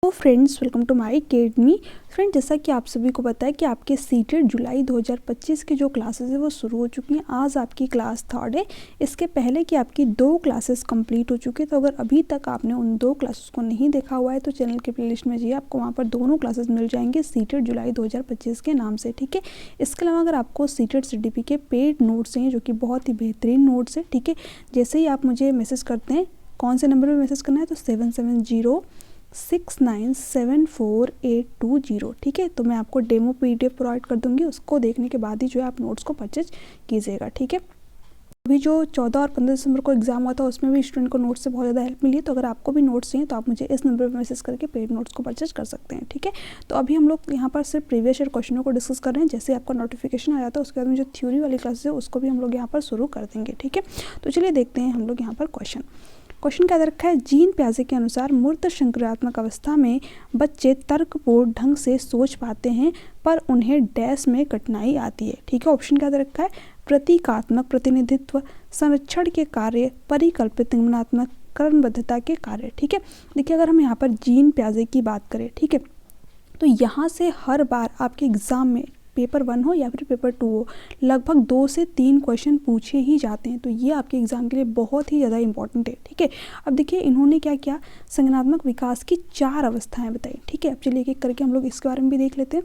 तो friends, welcome to my academy. Friend, जैसा कि आप सभी को पता है कि आपके सीटेड जुलाई 2025 की जो क्लासेस है वो शुरू हो चुकी हैं। आज आपकी क्लास थर्ड है। इसके पहले कि आपकी 2 क्लासेस कंप्लीट हो चुकी है, तो अगर अभी तक आपने उन 2 क्लासेस को नहीं देखा हुआ है तो चैनल के प्लेलिस्ट में जाइए, आपको वहाँ पर दोनों क्लासेस मिल जाएंगे सीटेड जुलाई 2025 के नाम से। ठीक है, इसके अलावा अगर आपको सीटेड सीटीपी के पेड नोट्स हैं जो कि बहुत ही बेहतरीन नोट्स है, ठीक है, जैसे ही आप मुझे मैसेज करते हैं, कौन से नंबर पर मैसेज करना है, तो 7706974820। ठीक है, तो मैं आपको डेमो पीडीएफ प्रोवाइड कर दूंगी, उसको देखने के बाद ही जो है आप नोट्स को परचेज कीजिएगा। ठीक है, अभी जो 14 और 15 दिसंबर को एग्जाम हुआ था उसमें भी स्टूडेंट को नोट्स से बहुत ज़्यादा हेल्प मिली है। तो अगर आपको भी नोट्स चाहिए तो आप मुझे इस नंबर पर मैसेज करके पेड नोट्स को परचेज कर सकते हैं। ठीक है, तो अभी हम लोग यहाँ पर सिर्फ प्रीवियस ईयर क्वेश्चनों को डिस्कस कर रहे हैं। जैसे आपका नोटिफिकेशन आ जाता है उसके बाद में जो थ्योरी वाली क्लासेस है उसको भी हम लोग यहाँ पर शुरू कर देंगे। ठीक है, तो चलिए देखते हैं हम लोग यहाँ पर क्वेश्चन क्या दे रखा है। जीन प्याजे के अनुसार मूर्त संक्रियात्मक अवस्था में बच्चे तर्कपूर्ण ढंग से सोच पाते हैं पर उन्हें डैश में कठिनाई आती है। ठीक है, ऑप्शन क्या दे रखा है, प्रतीकात्मक प्रतिनिधित्व, संरक्षण के कार्य, परिकल्पित निम्नात्मक क्रमबद्धता के कार्य। ठीक है, देखिए अगर हम यहाँ पर जीन प्याजे की बात करें, ठीक है, तो यहाँ से हर बार आपके एग्जाम में पेपर 1 हो या फिर पेपर 2 हो, लगभग 2 से 3 क्वेश्चन पूछे ही जाते हैं। तो ये आपके एग्जाम के लिए बहुत ही ज़्यादा इंपॉर्टेंट है। ठीक है, अब देखिए इन्होंने क्या किया, संज्ञानात्मक विकास की 4 अवस्थाएं बताई। ठीक है, अब चलिए एक एक करके हम लोग इसके बारे में भी देख लेते हैं।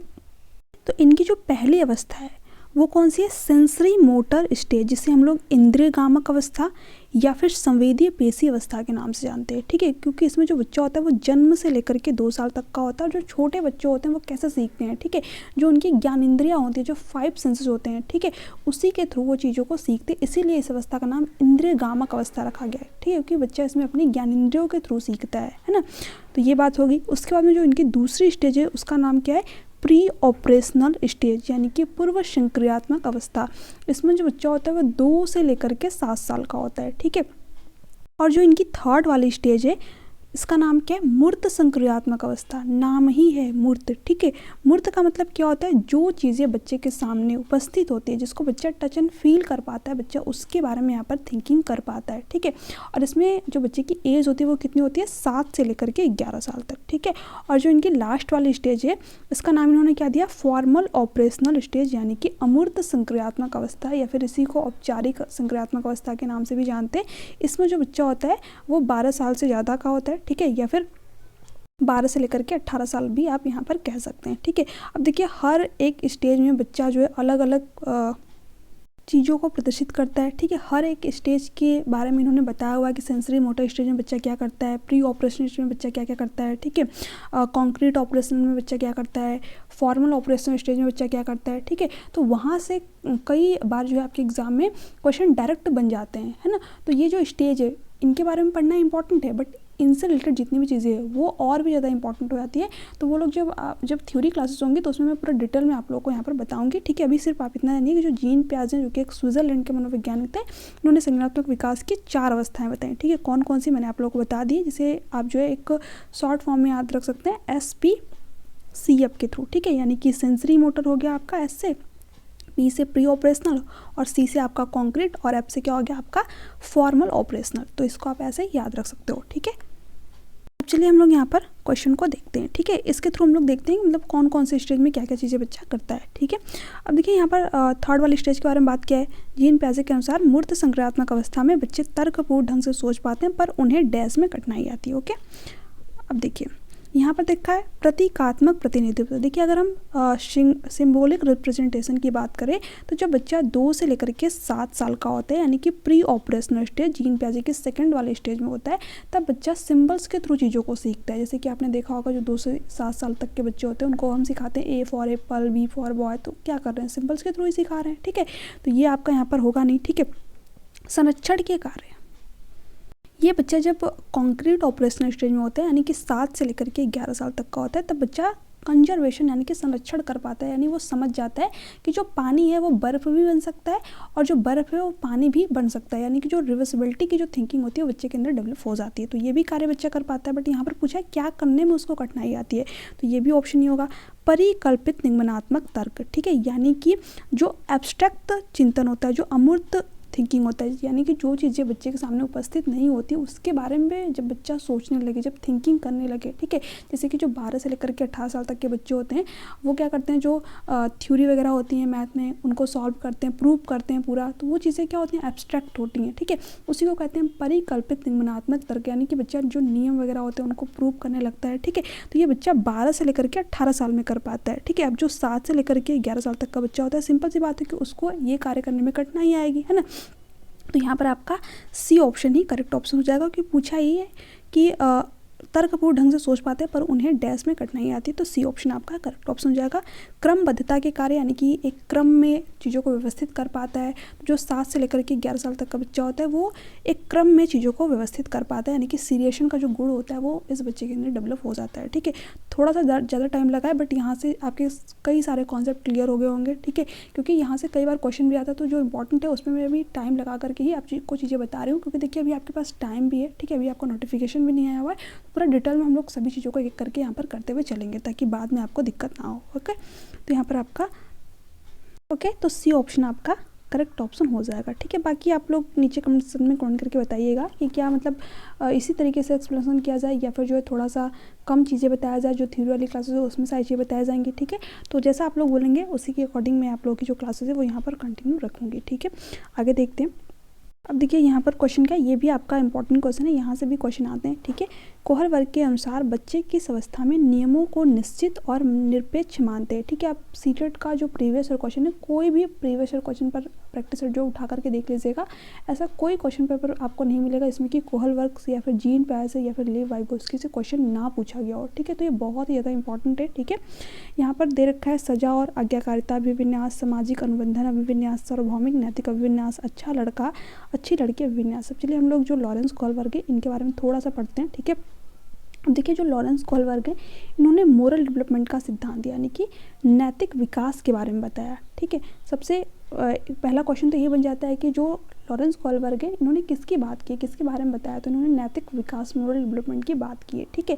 तो इनकी जो पहली अवस्था है वो कौन सी है, सेंसरी मोटर स्टेज, जिसे हम लोग इंद्रियगामक अवस्था या फिर संवेदीय पेशी अवस्था के नाम से जानते हैं। ठीक है, क्योंकि इसमें जो बच्चा होता है वो जन्म से लेकर के 2 साल तक का होता है। और जो छोटे बच्चे होते हैं वो कैसे सीखते हैं, ठीक है, जो उनकी ज्ञान इंद्रियाँ होती है, जो 5 सेंसेस होते हैं, ठीक है, उसी के थ्रू वो चीज़ों को सीखते हैं। इसीलिए इस अवस्था का नाम इंद्रियगामक अवस्था रखा गया है। ठीक है, क्योंकि बच्चा इसमें अपनी ज्ञान इंद्रियों के थ्रू सीखता है ना। तो ये बात होगी। उसके बाद में जो इनकी दूसरी स्टेज है उसका नाम क्या है, प्री ऑपरेशनल स्टेज, यानी कि पूर्व संक्रियात्मक अवस्था। इसमें जो बच्चा होता है वो 2 से लेकर के 7 साल का होता है। ठीक है, और जो इनकी थर्ड वाली स्टेज है इसका नाम क्या है, मूर्त संक्रियात्मक अवस्था। नाम ही है मूर्त। ठीक है, मूर्त का मतलब क्या होता है, जो चीज़ें बच्चे के सामने उपस्थित होती है, जिसको बच्चा टच एंड फील कर पाता है, बच्चा उसके बारे में यहाँ पर थिंकिंग कर पाता है। ठीक है, और इसमें जो बच्चे की एज होती है वो कितनी होती है, 7 से लेकर के 11 साल तक। ठीक है, और जो इनकी लास्ट वाली स्टेज है इसका नाम इन्होंने क्या दिया, फॉर्मल ऑपरेशनल स्टेज, यानी कि अमूर्त संक्रियात्मक अवस्था, या फिर इसी को औपचारिक संक्रियात्मक अवस्था के नाम से भी जानते हैं। इसमें जो बच्चा होता है वो 12 साल से ज़्यादा का होता है। ठीक है, या फिर 12 से लेकर के 18 साल भी आप यहाँ पर कह सकते हैं। ठीक है, अब देखिए हर एक स्टेज में बच्चा जो है अलग अलग चीज़ों को प्रदर्शित करता है। ठीक है, हर एक स्टेज के बारे में इन्होंने बताया हुआ है कि सेंसरी मोटर स्टेज में बच्चा क्या करता है, प्री ऑपरेशन स्टेज में बच्चा क्या क्या करता है, ठीक है, कॉन्क्रीट ऑपरेशन में बच्चा क्या करता है, फॉर्मल ऑपरेशन स्टेज में बच्चा क्या करता है। ठीक है, तो वहाँ से कई बार जो है आपके एग्जाम में क्वेश्चन डायरेक्ट बन जाते हैं, है ना। तो ये जो स्टेज है इनके बारे में पढ़ना इंपॉर्टेंट है, बट इनसे रिलेटेड जितनी भी चीज़ें हैं वो और भी ज़्यादा इंपॉर्टेंट हो जाती है। तो वो लोग जब थ्योरी क्लासेस होंगी तो उसमें मैं पूरा डिटेल में आप लोगों को यहाँ पर बताऊंगी। ठीक है, अभी सिर्फ आप इतना जानिए कि जो जीन प्याजे हैं जो कि एक स्विट्जरलैंड के मनोवैज्ञानिक थे, उन्होंने संज्ञानात्मक विकास की 4 अवस्थाएं बताई। ठीक है, कौन कौन सी मैंने आप लोगों को बता दी, जिसे आप जो है एक शॉर्ट फॉर्म में याद रख सकते हैं, SPCF के थ्रू। ठीक है, यानी कि सेंसरी मोटर हो गया आपका S से, P से प्री ऑपरेशनल, और C से आपका कॉन्क्रीट, और F से क्या हो गया आपका फॉर्मल ऑपरेशनल। तो इसको आप ऐसे याद रख सकते हो। ठीक है, अब चलिए हम लोग यहाँ पर क्वेश्चन को देखते हैं। ठीक है, इसके थ्रू हम लोग देखते हैं मतलब कौन कौन से स्टेज में क्या क्या चीज़ें बच्चा करता है। ठीक है, अब देखिए यहाँ पर थर्ड वाली स्टेज के बारे में बात किया है। जीन प्याजे के अनुसार मूर्त संक्रियात्मक अवस्था में बच्चे तर्कपूर्ण ढंग से सोच पाते हैं पर उन्हें डैश में कठिनाई आती है। ओके, अब देखिए यहाँ पर देखा है प्रतीकात्मक प्रतिनिधित्व। देखिए अगर हम सिंबॉलिक रिप्रेजेंटेशन की बात करें तो जब बच्चा 2 से लेकर के 7 साल का होता है, यानी कि प्री ऑपरेशनल स्टेज जीन प्याजे के सेकंड वाले स्टेज में होता है, तब बच्चा सिंबल्स के थ्रू चीज़ों को सीखता है। जैसे कि आपने देखा होगा जो 2 से 7 साल तक के बच्चे होते हैं उनको हम सिखाते हैं A for Apple, B for boy, तो क्या कर रहे हैं, सिंबल्स के थ्रू ही सिखा रहे हैं। ठीक है, तो ये आपका यहाँ पर होगा नहीं। ठीक है, संरक्षण के कार्य, ये बच्चा जब कॉन्क्रीट ऑपरेशनल स्टेज में होता है, यानी कि 7 से लेकर के 11 साल तक का होता है, तब बच्चा कंजर्वेशन यानी कि संरक्षण कर पाता है। यानी वो समझ जाता है कि जो पानी है वो बर्फ़ भी बन सकता है और जो बर्फ़ है वो पानी भी बन सकता है। यानी कि जो रिवर्सिबिलिटी की जो थिंकिंग होती है वो बच्चे के अंदर डेवलप हो जाती है। तो ये भी कार्य बच्चा कर पाता है। बट यहाँ पर पूछा है क्या करने में उसको कठिनाई आती है, तो ये भी ऑप्शन नहीं होगा। परिकल्पित निगमनात्मक तर्क, ठीक है, यानी कि जो एब्स्ट्रैक्ट चिंतन होता है, जो अमूर्त थिंकिंग होता है, यानी कि जो चीज़ें बच्चे के सामने उपस्थित नहीं होती उसके बारे में जब बच्चा सोचने लगे, जब थिंकिंग करने लगे, ठीक है। जैसे कि जो 12 से लेकर के 18 साल तक के बच्चे होते हैं वो क्या करते हैं, जो थ्योरी वगैरह होती हैं मैथ में उनको सॉल्व करते हैं, प्रूव करते हैं पूरा, तो वो चीज़ें क्या होती हैं, एब्स्ट्रैक्ट होती हैं, ठीक है। उसी को कहते हैं परिकल्पित निगमनात्मक तर्क, यानी कि बच्चा जो नियम वगैरह होते हैं उनको प्रूव करने लगता है, ठीक है। तो ये बच्चा 12 से लेकर के 18 साल में कर पाता है, ठीक है। अब जो 7 से लेकर के 11 साल तक का बच्चा होता है, सिंपल सी बात है कि उसको ये कार्य करने में कठिनाई आएगी, है ना। तो यहाँ पर आपका सी ऑप्शन ही करेक्ट ऑप्शन हो जाएगा, क्योंकि पूछा ही है कि तर्कपूर्ण ढंग से सोच पाते हैं पर उन्हें डैश में कठिनाई आती है, तो सी ऑप्शन आपका करेक्ट ऑप्शन हो जाएगा। क्रमबद्धता के कार्य, यानी कि एक क्रम में चीज़ों को व्यवस्थित कर पाता है। जो 7 से लेकर के 11 साल तक का बच्चा होता है वो एक क्रम में चीज़ों को व्यवस्थित कर पाता है, यानी कि सीरियशन का जो गुण होता है वो इस बच्चे के अंदर डेवलप हो जाता है, ठीक है। थोड़ा सा ज़्यादा टाइम लगा है, बट यहाँ से आपके कई सारे कॉन्सेप्ट क्लियर हो गए होंगे, ठीक है। क्योंकि यहाँ से कई बार क्वेश्चन भी आता है, तो जो इंपॉर्टेंट है उसमें मैं भी टाइम लगा करके ही आपको चीज़ें बता रही हूँ, क्योंकि देखिए अभी आपके पास टाइम भी है, ठीक है। अभी आपको नोटिफिकेशन भी नहीं आया हुआ है, पूरा डिटेल में हम लोग सभी चीज़ों को एक करके यहाँ पर करते हुए चलेंगे, ताकि बाद में आपको दिक्कत ना हो, ओके। तो यहाँ पर आपका ओके, तो सी ऑप्शन आपका करेक्ट ऑप्शन हो जाएगा, ठीक है। बाकी आप लोग नीचे कमेंट सेक्शन में कमेंट करके बताइएगा कि क्या मतलब इसी तरीके से एक्सप्लेनेशन किया जाए या फिर जो है थोड़ा सा कम चीज़ें बताया जाए, जो थ्योरी वाली क्लासेस है उसमें सारी चीज़ें बताई जाएंगी, ठीक है। तो जैसा आप लोग बोलेंगे उसी के अकॉर्डिंग मैं आप लोगों की जो क्लासेस है वो यहाँ पर कंटिन्यू रखूँगी, ठीक है। आगे देखते हैं। अब देखिए यहाँ पर क्वेश्चन क्या है, ये भी आपका इंपॉर्टेंट क्वेश्चन है, यहाँ से भी क्वेश्चन आते हैं, ठीक है। कोहल वर्ग के अनुसार बच्चे किस अवस्था में नियमों को निश्चित और निरपेक्ष मानते हैं, ठीक है। आप सीटेट का जो प्रीवियस ईयर क्वेश्चन है, कोई भी प्रीवियस ईयर क्वेश्चन पर प्रैक्टिस जो उठा करके देख लीजिएगा, ऐसा कोई क्वेश्चन पेपर आपको नहीं मिलेगा इसमें कि कोहल वर्ग से या फिर जीन पैर से या फिर लेव वाइगोस्की से क्वेश्चन ना पूछा गया हो, ठीक है। तो ये बहुत ही ज़्यादा इंपॉर्टेंट है, ठीक है। यहाँ पर दे रखा है सजा और आज्ञाकारिता अभिविन्यास, सामाजिक अनुबंधन अभिविन्यास, सार्वभौमिक नैतिक अभिविन्यास, अच्छा लड़का अच्छी लड़की अभिविन्यास। सब चलिए हम लोग जो लॉरेंस कोहलबर्ग है इनके बारे में थोड़ा सा पढ़ते हैं, ठीक है। अब देखिए जो लॉरेंस कोहलबर्ग है इन्होंने मोरल डेवलपमेंट का सिद्धांत यानी कि नैतिक विकास के बारे में बताया, ठीक है। सबसे पहला क्वेश्चन तो ये बन जाता है कि जो लॉरेंस कोहलबर्ग है इन्होंने किसकी बात की, किसके बारे में बताया, तो इन्होंने नैतिक विकास मोरल डेवलपमेंट की बात की है, ठीक है।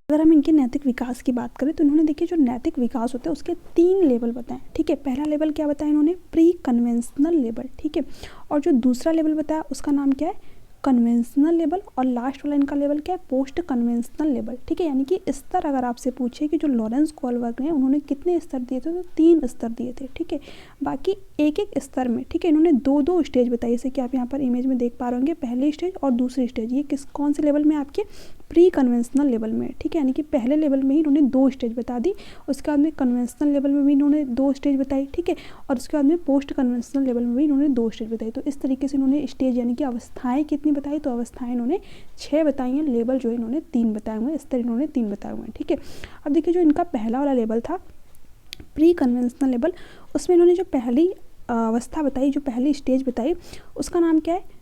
अगर हम इनके नैतिक विकास की बात करें तो इन्होंने देखिए जो नैतिक विकास होता है उसके 3 लेवल बताए, ठीक है। पहला लेवल क्या बताया इन्होंने, प्री कन्वेंशनल लेवल, ठीक है। और जो दूसरा लेवल बताया उसका नाम क्या है, कन्वेंशनल लेवल, और लास्ट वाला इनका लेवल क्या है, पोस्ट कन्वेंशनल लेवल, ठीक है। यानी कि स्तर अगर आपसे पूछे कि जो लॉरेंस कोहलबर्ग ने उन्होंने कितने स्तर दिए थे, तो 3 स्तर दिए थे, ठीक है। बाकी एक एक स्तर में, ठीक है, इन्होंने 2-2 स्टेज बताई, जैसे कि आप यहाँ पर इमेज में देख पा रहे होंगे, पहली स्टेज और दूसरी स्टेज। ये कौन से लेवल में, आपके प्री कन्वेंशनल लेवल में, ठीक है। यानी कि पहले लेवल में ही इन्होंने 2 स्टेज बता दी, उसके बाद में कन्वेंशनल लेवल में भी इन्होंने 2 स्टेज बताई, ठीक है। और उसके बाद में पोस्ट कन्वेंशनल लेवल में भी इन्होंने 2 स्टेज बताई। तो इस तरीके से इन्होंने स्टेज यानी कि अवस्थाएं कितनी बताई, तो अवस्थाएं इन्होंने 6 बताई हैं, लेवल जो है इन्होंने 3 बताए हुए हैं, स्तर इन्होंने 3 बताए हुए हैं, ठीक है। अब देखिए जो इनका पहला वाला लेवल था प्री कन्वेंशनल लेवल, उसमें इन्होंने जो पहली अवस्था बताई, जो पहली स्टेज बताई, उसका नाम क्या है,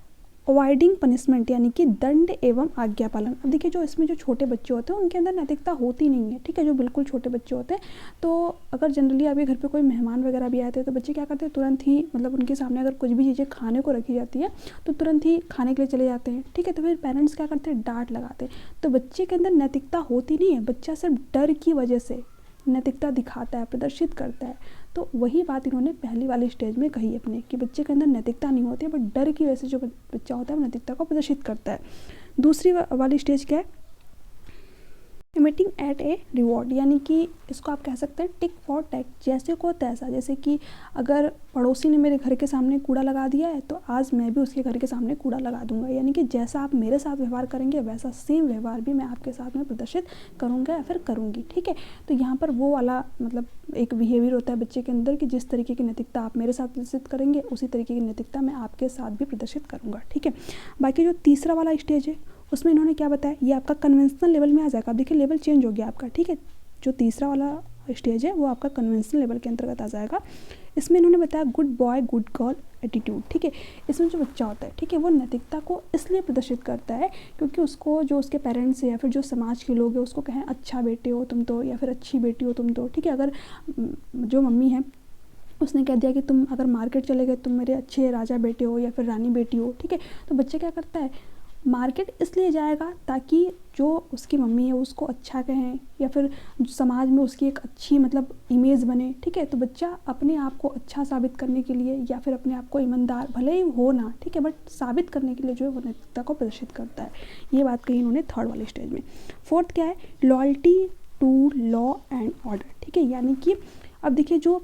अवॉइडिंग पनिशमेंट, यानी कि दंड एवं आज्ञा पालन। अब देखिए जो इसमें जो छोटे बच्चे होते हैं उनके अंदर नैतिकता होती नहीं है, ठीक है। जो बिल्कुल छोटे बच्चे होते हैं, तो अगर जनरली आपके घर पे कोई मेहमान वगैरह भी आते हैं तो बच्चे क्या करते हैं, तुरंत ही मतलब उनके सामने अगर कुछ भी चीज़ें खाने को रखी जाती है तो तुरंत ही खाने के लिए चले जाते हैं, ठीक है। तो फिर पेरेंट्स क्या करते हैं, डांट लगाते हैं। तो बच्चे के अंदर नैतिकता होती नहीं है, बच्चा सिर्फ डर की वजह से नैतिकता दिखाता है, प्रदर्शित करता है। तो वही बात इन्होंने पहली वाली स्टेज में कही अपने, कि बच्चे के अंदर नैतिकता नहीं होती है, बट डर की वजह से जो बच्चा होता है वो नैतिकता को प्रदर्शित करता है। दूसरी वाली स्टेज क्या है, इमिटिंग एट ए रिवॉर्ड, यानी कि इसको आप कह सकते हैं टिक फॉर टैक, जैसे को तैसा। जैसे कि अगर पड़ोसी ने मेरे घर के सामने कूड़ा लगा दिया है तो आज मैं भी उसके घर के सामने कूड़ा लगा दूंगा, यानी कि जैसा आप मेरे साथ व्यवहार करेंगे वैसा सेम व्यवहार भी मैं आपके साथ में प्रदर्शित करूंगा या फिर करूंगी, ठीक है। तो यहाँ पर वो वाला मतलब एक बिहेवियर होता है बच्चे के अंदर कि जिस तरीके की नैतिकता आप मेरे साथ प्रदर्शित करेंगे उसी तरीके की नैतिकता मैं आपके साथ भी प्रदर्शित करूँगा, ठीक है। बाकी जो तीसरा वाला स्टेज है उसमें इन्होंने क्या बताया, ये आपका कन्वेंशनल लेवल में आ जाएगा। अब देखिए लेवल चेंज हो गया आपका, ठीक है। जो तीसरा वाला स्टेज है वो आपका कन्वेंशनल लेवल के अंतर्गत आ जाएगा। इसमें इन्होंने बताया good boy good girl attitude, ठीक है। इसमें जो बच्चा होता है, ठीक है, वो नैतिकता को इसलिए प्रदर्शित करता है क्योंकि उसको जो उसके पेरेंट्स या फिर जो समाज के लोग हैं उसको कहें अच्छा बेटे हो तुम तो, या फिर अच्छी बेटी हो तुम तो, ठीक है। अगर जो मम्मी है उसने कह दिया कि तुम अगर मार्केट चले गए तुम मेरे अच्छे राजा बेटे हो या फिर रानी बेटी हो, ठीक है। तो बच्चा क्या करता है, मार्केट इसलिए जाएगा ताकि जो उसकी मम्मी है उसको अच्छा कहें, या फिर समाज में उसकी एक अच्छी मतलब इमेज बने, ठीक है। तो बच्चा अपने आप को अच्छा साबित करने के लिए या फिर अपने आप को ईमानदार भले ही हो ना, ठीक है, बट साबित करने के लिए जो है वो नैतिकता को प्रदर्शित करता है। ये बात कही इन्होंने थर्ड वाले स्टेज में। फोर्थ क्या है, loyalty to law and order, ठीक है। यानी कि अब देखिए जो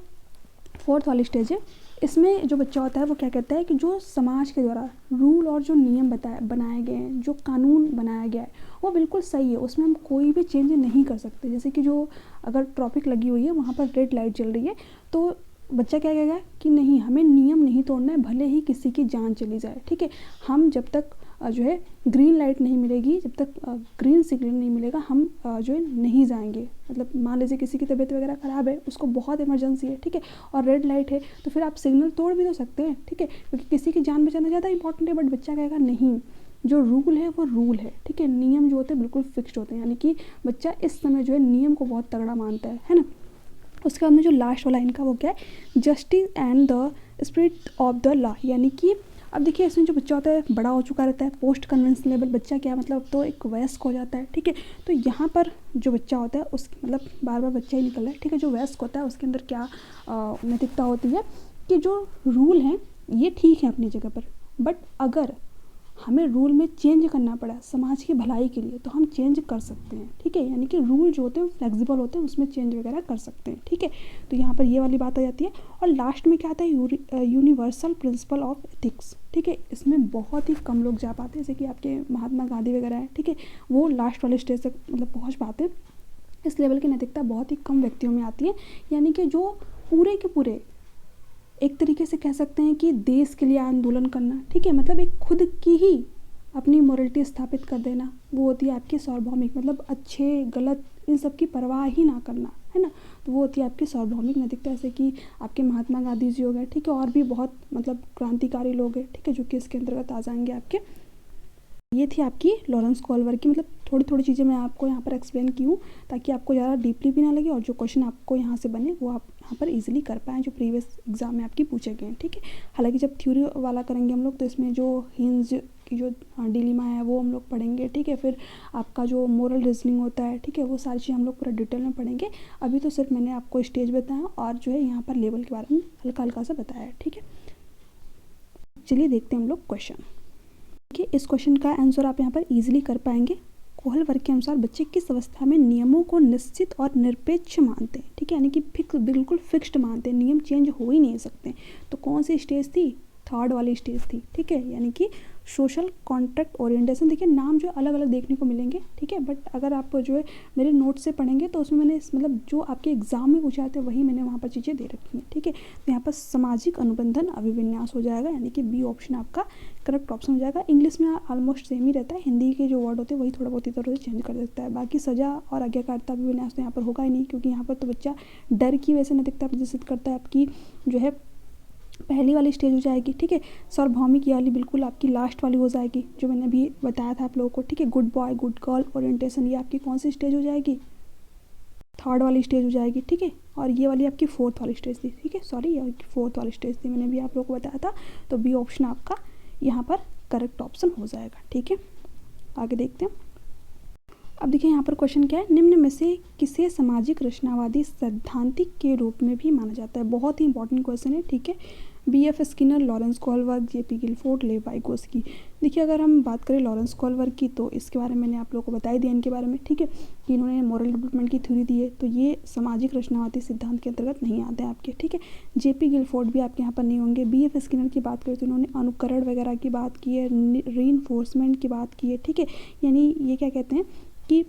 फोर्थ वाली स्टेज है, इसमें जो बच्चा होता है वो क्या कहता है कि जो समाज के द्वारा रूल और जो नियम बनाए गए हैं, जो कानून बनाया गया है वो बिल्कुल सही है, उसमें हम कोई भी चेंज नहीं कर सकते। जैसे कि जो अगर ट्रैफिक लगी हुई है, वहाँ पर रेड लाइट जल रही है, तो बच्चा क्या कहेगा कि नहीं, हमें नियम नहीं तोड़ना है, भले ही किसी की जान चली जाए, ठीक है। हम जब तक जो है ग्रीन लाइट नहीं मिलेगी, जब तक ग्रीन सिग्नल नहीं मिलेगा, हम जो है नहीं जाएंगे। मतलब मान लीजिए किसी की तबीयत वगैरह ख़राब है, उसको बहुत इमरजेंसी है, ठीक है, और रेड लाइट है, तो फिर आप सिग्नल तोड़ भी तो सकते हैं, ठीक है, क्योंकि किसी की जान बचाना ज़्यादा इंपॉर्टेंट है। बट बच्चा कहेगा नहीं, जो रूल है वो रूल है, ठीक है, नियम जो होते हैं बिल्कुल फिक्स्ड होते हैं। यानी कि बच्चा इस समय जो है नियम को बहुत तगड़ा मानता है ना। उसके बाद में जो लास्ट वाला इनका वो क्या है, justice and the spirit of the law. यानी कि अब देखिए इसमें जो बच्चा होता है बड़ा हो चुका रहता है, पोस्ट कन्वेंशन लेवल बच्चा क्या मतलब तो एक वयस्क हो जाता है, ठीक है। तो यहाँ पर जो बच्चा होता है उस मतलब बार बार बच्चा ही निकल रहा है, ठीक है, जो वयस्क होता है उसके अंदर क्या नैतिकता होती है कि जो रूल हैं ये ठीक है अपनी जगह पर, बट अगर हमें रूल में चेंज करना पड़ा समाज की भलाई के लिए तो हम चेंज कर सकते हैं, ठीक है। यानी कि रूल जो होते हैं फ्लेक्सिबल होते हैं, उसमें चेंज वगैरह कर सकते हैं, ठीक है। तो यहाँ पर ये वाली बात आ जाती है। और लास्ट में क्या आता है, यूनिवर्सल प्रिंसिपल ऑफ एथिक्स, ठीक है। इसमें बहुत ही कम लोग जा पाते हैं, जैसे कि आपके महात्मा गांधी वगैरह है, ठीक है, वो लास्ट वाले स्टेज तक मतलब पहुँच पाते हैं। इस लेवल की नैतिकता बहुत ही कम व्यक्तियों में आती है। यानी कि जो पूरे के पूरे एक तरीके से कह सकते हैं कि देश के लिए आंदोलन करना, ठीक है, मतलब एक खुद की ही अपनी मोरलिटी स्थापित कर देना, वो होती है आपकी सार्वभौमिक, मतलब अच्छे गलत इन सब की परवाह ही ना करना, है ना। तो वो होती है आपकी सार्वभौमिक नैतिकता। जैसे कि आपके महात्मा गांधी जी हो गए, ठीक है, और भी बहुत मतलब क्रांतिकारी लोग हैं, ठीक है, जो कि इसके अंतर्गत आ जाएंगे आपके। ये थी आपकी लॉरेंस कॉल्वर की, मतलब थोड़ी थोड़ी चीज़ें मैं आपको यहाँ पर एक्सप्लेन की हूँ ताकि आपको ज़्यादा डीपली भी ना लगे और जो क्वेश्चन आपको यहाँ से बने वो आप यहाँ पर इजीली कर पाएँ, जो प्रीवियस एग्जाम में आपकी पूछे गए हैं, ठीक है। हालांकि जब थ्योरी वाला करेंगे हम लोग तो इसमें जो हिंज की जो डिलेमा है वो हम लोग पढ़ेंगे, ठीक है। फिर आपका जो मोरल रीजनिंग होता है, ठीक है, वो सारी चीज़ें हम लोग पूरा डिटेल में पढ़ेंगे। अभी तो सिर्फ मैंने आपको स्टेज बताया और जो है यहाँ पर लेवल के बारे में हल्का हल्का सा बताया है, ठीक है। चलिए देखते हैं हम लोग क्वेश्चन। कि इस क्वेश्चन का आंसर आप यहाँ पर इजीली कर पाएंगे। कोहल वर्ग के अनुसार बच्चे किस अवस्था में नियमों को निश्चित और निरपेक्ष मानते हैं, ठीक है, यानी कि बिल्कुल फिक्स्ड मानते हैं, नियम चेंज हो ही नहीं सकते। तो कौन सी स्टेज थी, थर्ड वाली स्टेज थी, ठीक है, यानी कि सोशल कॉन्ट्रैक्ट ओरिएंटेशन। देखिए नाम जो अलग अलग देखने को मिलेंगे, ठीक है, बट अगर आप जो है मेरे नोट से पढ़ेंगे तो उसमें मैंने मतलब जो आपके एग्जाम में पूछा जाते हैं वही मैंने वहाँ पर चीज़ें दे रखी हैं, ठीक है। तो यहाँ पर सामाजिक अनुबंधन अभिविन्यास हो जाएगा, यानी कि बी ऑप्शन आपका करेक्ट ऑप्शन हो जाएगा। इंग्लिश में ऑलमोस्ट सेम ही रहता है, हिंदी के जो वर्ड होते हैं वही थोड़ा बहुत इधर उधर चेंज कर देता है। बाकी सजा और आज्ञाकारिता अभिविन्यास तो यहाँ पर होगा ही नहीं, क्योंकि यहाँ पर तो बच्चा डर की वजह से नैतिकता प्रदर्शित करता है। आपकी जो है पहली वाली स्टेज हो जाएगी, ठीक है। सार्वभौमिक ये वाली बिल्कुल आपकी लास्ट वाली हो जाएगी, जो मैंने अभी बताया था आप लोगों को, ठीक है। Good boy good girl orientation ये आपकी कौन सी स्टेज हो जाएगी, थर्ड वाली स्टेज हो जाएगी, ठीक है। और ये वाली आपकी फोर्थ वाली स्टेज थी, ठीक है, सॉरी ये फोर्थ वाली स्टेज थी, मैंने भी आप लोगों को बताया था। तो बी ऑप्शन आपका यहाँ पर करेक्ट ऑप्शन हो जाएगा, ठीक है। आगे देखते हैं। अब देखिए यहाँ पर क्वेश्चन क्या है, निम्न में से किसे सामाजिक रचनावादी सैद्धांतिक के रूप में भी माना जाता है। बहुत ही इंपॉर्टेंट क्वेश्चन है, ठीक है। B.F. स्किनर, लॉरेंस कॉल्वर, J.P. Guilford, Lev Vygotsky. देखिए अगर हम बात करें लॉरेंस कॉल्वर की तो इसके बारे में मैंने आप लोगों को बता ही दिया इनके बारे में, ठीक है, कि इन्होंने मॉरल डेवलपमेंट की थ्योरी दी है, तो ये सामाजिक रचनावादी सिद्धांत के अंतर्गत नहीं आते हैं आपके, ठीक है। J.P. गिलफोर्ड भी आपके यहाँ पर नहीं होंगे। B.F. स्किनर की बात करें तो इन्होंने अनुकरण वगैरह की बात की है, रीइंफोर्समेंट की बात की है, ठीक है। यानी ये क्या कहते हैं कि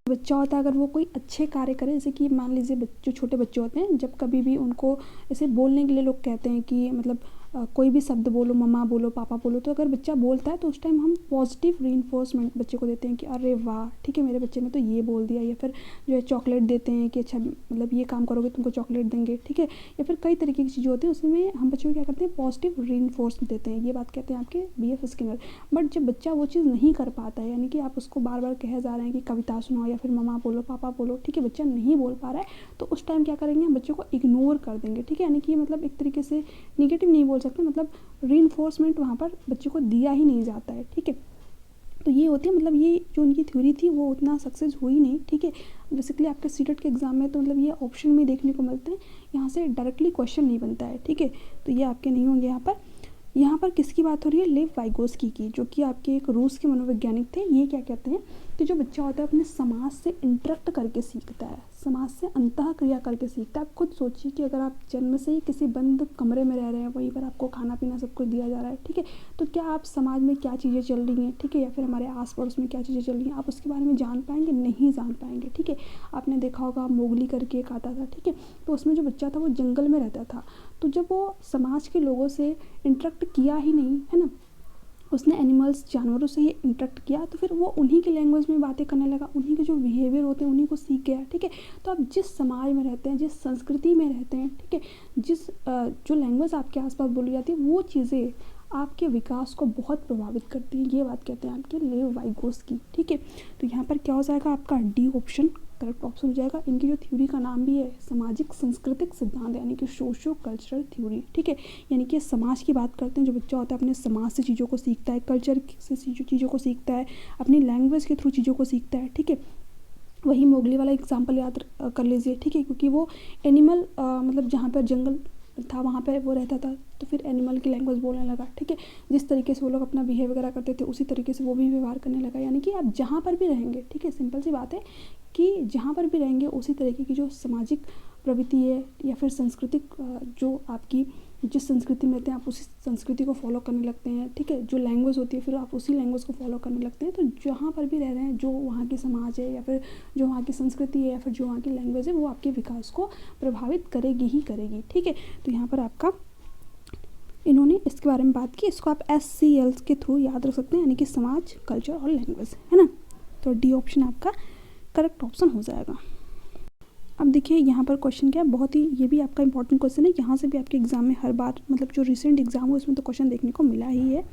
बच्चा होता है अगर वो कोई अच्छे कार्य करे, जैसे कि मान लीजिए जो छोटे बच्चे होते हैं जब कभी भी उनको ऐसे बोलने के लिए लोग कहते हैं कि मतलब कोई भी शब्द बोलो, मम्मा बोलो, पापा बोलो, तो अगर बच्चा बोलता है तो उस टाइम हम पॉजिटिव रीइंफोर्समेंट बच्चे को देते हैं कि अरे वाह, ठीक है, मेरे बच्चे ने तो ये बोल दिया। या फिर जो है चॉकलेट देते हैं कि अच्छा मतलब ये काम करोगे तुमको चॉकलेट देंगे, ठीक है। या फिर कई तरीके की चीज़ें होती हैं, उसमें हम बच्चों को क्या करते हैं, पॉजिटिव रीइंफोर्समेंट देते हैं। ये बात कहते हैं आपके B.F. स्किनर। बट जब बच्चा वो चीज़ नहीं कर पाता है, यानी कि आप उसको बार बार कहे जा रहे हैं कि कविता सुनाओ या फिर मम्मा बोलो, पापा बोलो, ठीक है, बच्चा नहीं बोल पा रहा है, तो उस टाइम क्या करेंगे, हम बच्चों को इग्नोर कर देंगे, ठीक है। यानी कि मतलब एक तरीके से निगेटिव नहीं बोल सकते, मतलब रीइंफोर्समेंट वहाँ पर बच्चे को दिया ही नहीं जाता है, ठीक है। तो ये होती है, मतलब ये जो उनकी थ्योरी थी वो उतना सक्सेस हुई नहीं, ठीक है। बेसिकली आपके सीटेट के एग्ज़ाम में तो मतलब ये ऑप्शन में देखने को मिलते हैं, यहाँ से डायरेक्टली क्वेश्चन नहीं बनता है, ठीक है। तो ये आपके नहीं होंगे यहाँ पर। यहाँ पर किसकी बात हो रही है, लेव वाइगोस्की की, जो कि आपके एक रूस के मनोवैज्ञानिक थे। ये क्या कहते हैं कि जो बच्चा होता है अपने समाज से इंटरेक्ट करके सीखता है, समाज से अंतः क्रिया करके सीखता है। आप खुद सोचिए कि अगर आप जन्म से ही किसी बंद कमरे में रह रहे हैं, वहीं पर आपको खाना पीना सब कुछ दिया जा रहा है, ठीक है, तो क्या आप समाज में क्या चीज़ें चल रही हैं, ठीक है, या फिर हमारे आस पड़ोस में क्या चीज़ें चल रही हैं, आप उसके बारे में जान पाएंगे? नहीं जान पाएंगे, ठीक है। आपने देखा होगा मोगली करके एक आता था, ठीक है, तो उसमें जो बच्चा था वो जंगल में रहता था, तो जब वो समाज के लोगों से इंटरेक्ट किया ही नहीं, है ना, उसने एनिमल्स जानवरों से ही इंटरेक्ट किया, तो फिर वो उन्हीं के लैंग्वेज में बातें करने लगा, उन्हीं के जो बिहेवियर होते हैं उन्हीं को सीख गया, ठीक है। तो आप जिस समाज में रहते हैं, जिस संस्कृति में रहते हैं, ठीक है, जिस जो लैंग्वेज आपके आसपास बोली जाती है, वो चीज़ें आपके विकास को बहुत प्रभावित करती हैं। ये बात कहते हैं आपके लेव वाइगोस्की, ठीक है। तो यहाँ पर क्या हो जाएगा, आपका डी ऑप्शन करेक्ट ऑप्शन हो जाएगा। इनकी जो थ्योरी का नाम भी है सामाजिक सांस्कृतिक सिद्धांत, यानी कि सोशियो कल्चरल थ्योरी, ठीक है। यानी कि समाज की बात करते हैं, जो बच्चा होता है अपने समाज से चीज़ों को सीखता है, कल्चर से चीज़ों को सीखता है, अपनी लैंग्वेज के थ्रू चीज़ों को सीखता है, ठीक है। वही मोगली वाला एग्जाम्पल याद कर लीजिए, ठीक है, क्योंकि वो एनिमल मतलब जहाँ पर जंगल था वहाँ पे वो रहता था, तो फिर एनिमल की लैंग्वेज बोलने लगा, ठीक है। जिस तरीके से वो लोग अपना बिहेव वगैरह करते थे उसी तरीके से वो भी व्यवहार करने लगा। यानी कि आप जहाँ पर भी रहेंगे, ठीक है, सिंपल सी बात है कि जहाँ पर भी रहेंगे उसी तरीके की जो सामाजिक प्रवृत्ति है या फिर सांस्कृतिक जो आपकी जिस संस्कृति में रहते हैं आप उसी संस्कृति को फॉलो करने लगते हैं, ठीक है। जो लैंग्वेज होती है फिर आप उसी लैंग्वेज को फॉलो करने लगते हैं। तो जहाँ पर भी रह रहे हैं, जो वहाँ की समाज है या फिर जो वहाँ की संस्कृति है या फिर जो वहाँ की लैंग्वेज है, वो आपके विकास को प्रभावित करेगी ही करेगी, ठीक है। तो यहाँ पर आपका इन्होंने इसके बारे में बात की, इसको आप SCL के थ्रू याद रख सकते हैं, यानी कि समाज, कल्चर और लैंग्वेज, है ना। तो डी ऑप्शन आपका करेक्ट ऑप्शन हो जाएगा। अब देखिए यहाँ पर क्वेश्चन क्या है, बहुत ही ये भी आपका इंपॉर्टेंट क्वेश्चन है, यहाँ से भी आपके एग्जाम में हर बार मतलब जो रिसेंट एग्जाम हो उसमें तो क्वेश्चन देखने को मिला ही है।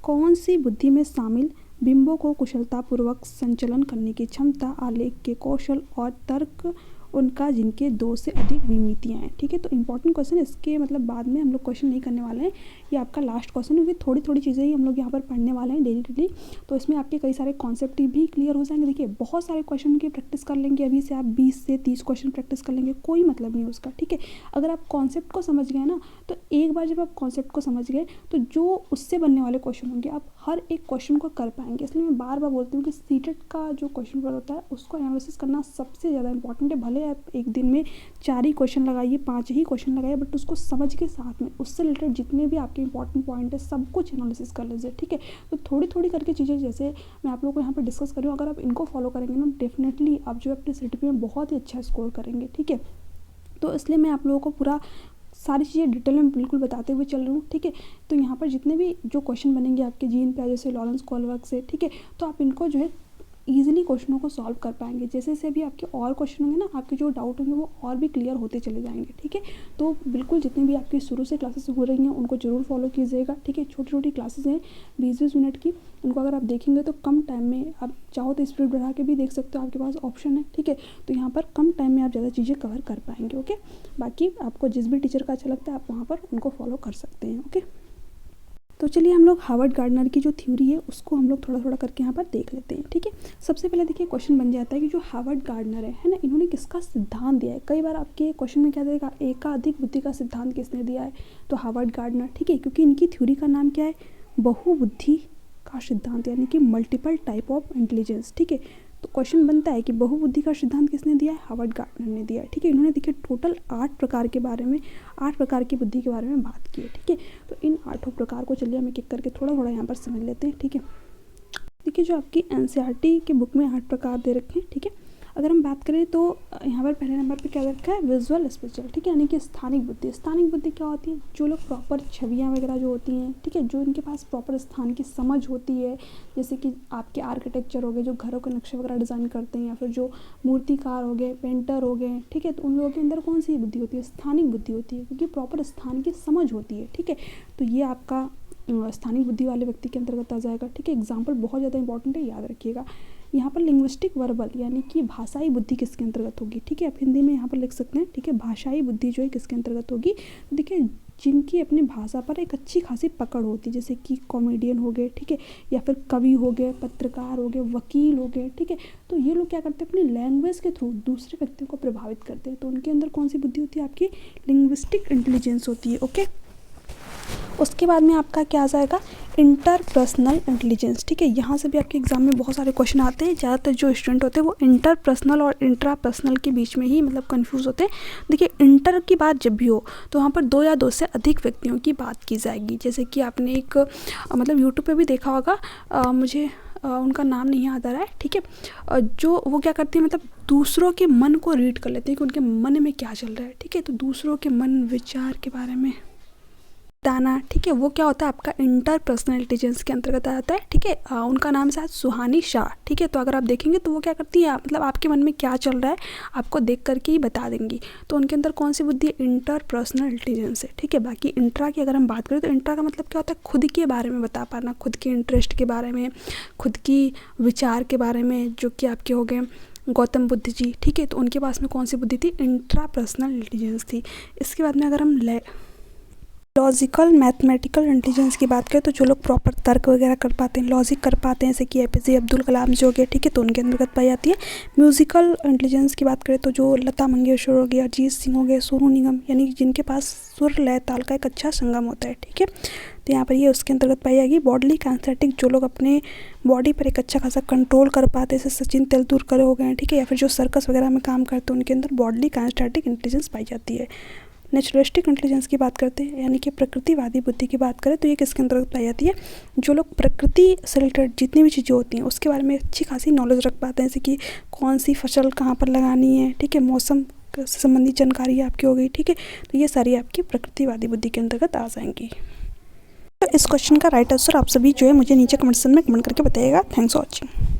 कौन सी बुद्धि में शामिल बिंबों को कुशलतापूर्वक संचलन करने की क्षमता, आलेख के कौशल और तर्क उनका जिनके 2 से अधिक विमितियाँ हैं, ठीक है। तो इंपॉर्टेंट क्वेश्चन, इसके मतलब बाद में हम लोग क्वेश्चन नहीं करने वाले हैं, ये आपका लास्ट क्वेश्चन, क्योंकि थोड़ी थोड़ी चीज़ें ही हम लोग यहाँ पर पढ़ने वाले हैं डेली। तो इसमें आपके कई सारे कॉन्सेप्ट भी क्लियर हो जाएंगे। देखिए बहुत सारे क्वेश्चन की प्रैक्टिस कर लेंगे, अभी से आप 20 से 30 क्वेश्चन प्रैक्टिस कर लेंगे, कोई मतलब नहीं उसका, ठीक है। अगर आप कॉन्सेप्ट को समझ गए ना, तो एक बार जब आप कॉन्सेप्ट को समझ गए तो जो उससे बनने वाले क्वेश्चन होंगे आप हर एक क्वेश्चन को कर पाएंगे। इसलिए मैं बार बार बोलती हूँ कि सीटेट का जो क्वेश्चन पेपर होता है उसको एनालिसिस करना सबसे ज़्यादा इंपॉर्टेंट है। भले आप एक दिन में 4 ही क्वेश्चन लगाइए, 5 ही क्वेश्चन लगाइए, बट उसको समझ के साथ में उससे रिलेटेड जितने भी आपके इंपॉर्टेंट पॉइंट है सब कुछ एनालिसिस कर लीजिए, ठीक है। तो थोड़ी थोड़ी करके चीज़ें जैसे मैं आप लोगों को यहाँ पर डिस्कस कर रही हूँ, अगर आप इनको फॉलो करेंगे ना, डेफिनेटली आप जो अपने CTP में बहुत ही अच्छा स्कोर करेंगे, ठीक है। तो इसलिए मैं आप लोगों को पूरा सारी चीज़ें डिटेल में बिल्कुल बताते हुए चल रही हूँ, ठीक है। तो यहाँ पर जितने भी जो क्वेश्चन बनेंगे आपके जीन पे जैसे लॉरेंस कोलबर्ग से, ठीक है, तो आप इनको जो है ईजिली क्वेश्चनों को सॉल्व कर पाएंगे। जैसे जैसे भी आपके और क्वेश्चन होंगे ना, आपके जो डाउट होंगे वो और भी क्लियर होते चले जाएंगे, ठीक है। तो बिल्कुल जितनी भी आपकी शुरू से क्लासेस हो रही हैं उनको ज़रूर फॉलो कीजिएगा, ठीक है। छोटी छोटी क्लासेस हैं 20-20 मिनट की, उनको अगर आप देखेंगे तो कम टाइम में, आप चाहो तो स्पीड बढ़ा के भी देख सकते हो, आपके पास ऑप्शन है, ठीक है। तो यहाँ पर कम टाइम में आप ज़्यादा चीज़ें कवर कर पाएंगे, ओके। बाकी आपको जिस भी टीचर का अच्छा लगता है आप वहाँ पर उनको फॉलो कर सकते हैं, ओके। तो चलिए हम लोग हार्वर्ड गार्डनर की जो थ्योरी है उसको हम लोग थोड़ा थोड़ा करके यहाँ पर देख लेते हैं, ठीक है। सबसे पहले देखिए क्वेश्चन बन जाता है कि जो हार्वर्ड गार्डनर है ना, इन्होंने किसका सिद्धांत दिया है। कई बार आपके क्वेश्चन में क्या देगा, एकाधिक बुद्धि का सिद्धांत किसने दिया है, तो हार्वर्ड गार्डनर, ठीक है, क्योंकि इनकी थ्योरी का नाम क्या है, बहुबुद्धि का सिद्धांत, यानी कि मल्टीपल टाइप ऑफ इंटेलिजेंस, ठीक है। तो क्वेश्चन बनता है कि बहुबुद्धि का सिद्धांत किसने दिया है, हार्वर्ड गार्डनर ने दिया है, ठीक है। इन्होंने देखिए टोटल 8 प्रकार के बारे में, 8 प्रकार की बुद्धि के बारे में बात की है, ठीक है। तो इन 8 प्रकार को चलिए हम एक एक करके थोड़ा थोड़ा यहाँ पर समझ लेते हैं, ठीक है। देखिए जो आपकी NCERT के बुक में 8 प्रकार दे रखे हैं, ठीक है। अगर हम बात करें तो यहाँ पर पहले नंबर पे क्या रखा है, विजुअल स्पेशल, ठीक है, यानी कि स्थानिक बुद्धि। स्थानिक बुद्धि क्या होती है, जो लोग प्रॉपर छवियाँ वगैरह जो होती हैं, ठीक है, जो इनके पास प्रॉपर स्थान की समझ होती है, जैसे कि आपके आर्किटेक्चर हो गए, जो घरों के नक्शे वगैरह डिज़ाइन करते हैं, या फिर जो मूर्तिकार हो गए, पेंटर हो गए, ठीक है, तो उन लोगों के अंदर कौन सी बुद्धि होती है, स्थानिक बुद्धि होती है, क्योंकि प्रॉपर स्थान की समझ होती है, ठीक है। तो ये आपका स्थानिक बुद्धि वाले व्यक्ति के अंतर्गत आ जाएगा, ठीक है। एग्जाम्पल बहुत ज़्यादा इंपॉर्टेंट है, याद रखिएगा। यहाँ पर लिंग्विस्टिक वर्बल, यानी कि भाषाई बुद्धि किसके अंतर्गत होगी, ठीक है। आप हिंदी में यहाँ पर लिख सकते हैं, ठीक है, भाषाई बुद्धि जो है किसके अंतर्गत होगी। देखिए जिनकी अपनी भाषा पर एक अच्छी खासी पकड़ होती है, जैसे कि कॉमेडियन हो गए, ठीक है, या फिर कवि हो गए, पत्रकार हो गए, वकील हो गए, ठीक है। तो ये लोग क्या करते हैं, अपनी लैंग्वेज के थ्रू दूसरे व्यक्तियों को प्रभावित करते हैं। तो उनके अंदर कौन सी बुद्धि होती है, आपकी लिंग्विस्टिक इंटेलिजेंस होती है। ओके, उसके बाद में आपका क्या आ जाएगा, इंटरपर्सनल इंटेलिजेंस, ठीक है। यहाँ से भी आपके एग्जाम में बहुत सारे क्वेश्चन आते हैं। ज़्यादातर जो स्टूडेंट होते हैं वो इंटरपर्सनल और इंट्रापर्सनल के बीच में ही मतलब कंफ्यूज होते हैं। देखिए, इंटर की बात जब भी हो तो वहाँ पर 2 या 2 से अधिक व्यक्तियों की बात की जाएगी। जैसे कि आपने एक मतलब यूट्यूब पे भी देखा होगा, मुझे उनका नाम नहीं याद आ रहा है, ठीक है, जो वो क्या करती है, मतलब दूसरों के मन को रीड कर लेते हैं कि उनके मन में क्या चल रहा है, ठीक है। तो दूसरों के मन विचार के बारे में बताना, ठीक है, वो क्या होता है, आपका इंटरपर्सनल इंटेलिजेंस के अंतर्गत आता है, ठीक है। उनका नाम शायद सुहानी शाह, ठीक है। तो अगर आप देखेंगे तो वो क्या करती है, मतलब आपके मन में क्या चल रहा है आपको देख करके ही बता देंगी। तो उनके अंदर कौन सी बुद्धि, इंटरपर्सनल इंटेलिजेंस है, ठीक है। बाकी इंट्रा की अगर हम बात करें तो इंट्रा का मतलब क्या होता है, खुद के बारे में बता पाना, खुद के इंटरेस्ट के बारे में, खुद की विचार के बारे में, जो कि आपके हो गए गौतम बुद्ध जी, ठीक है। तो उनके पास में कौन सी बुद्धि थी, इंट्रापर्सनल इंटेलिजेंस थी। इसके बाद में अगर हम लॉजिकल मैथमेटिकल इंटेलिजेंस की बात करें तो जो लोग प्रॉपर तर्क वगैरह कर पाते हैं, लॉजिक कर पाते हैं, जैसे कि APJ अब्दुल कलाम जो हो गया, ठीक है, तो उनके अंतर्गत पाई जाती है। म्यूज़िकल इंटेलिजेंस की बात करें तो जो लता मंगेशकर हो गया, अरिजीत सिंह हो गए, सोनू निगम, यानी जिनके पास सुर लय ताल का एक अच्छा संगम होता है, ठीक है। तो यहाँ पर ये उसके अंतर्गत पाई जाएगी। बॉडली काइनेस्थेटिक, जो लोग अपने बॉडी पर एक अच्छा खासा कंट्रोल कर पाते हैं, जैसे सचिन तेंदुलकर हो गए, ठीक है, या फिर जो सर्कस वगैरह में काम करते हैं उनके अंदर बॉडली काइनेस्थेटिक इंटेलिजेंस पाई जाती है। नेचुरलिस्टिक इंटेलिजेंस की बात करते हैं, यानी कि प्रकृतिवादी बुद्धि की बात करें तो ये किसके अंतर्गत पाई जाती है, जो लोग प्रकृति से रिलेटेड जितनी भी चीज़ें होती हैं उसके बारे में अच्छी खासी नॉलेज रख पाते हैं, जैसे कि कौन सी फसल कहाँ पर लगानी है, ठीक है, मौसम से संबंधित जानकारी आपकी हो गई, ठीक है। तो ये सारी आपकी प्रकृतिवादी बुद्धि के अंतर्गत आ जाएंगी। तो इस क्वेश्चन का राइट आंसर आप सभी जो है मुझे नीचे कमेंट सेक्शन में कमेंट करके बताइएगा। Thanks for watching.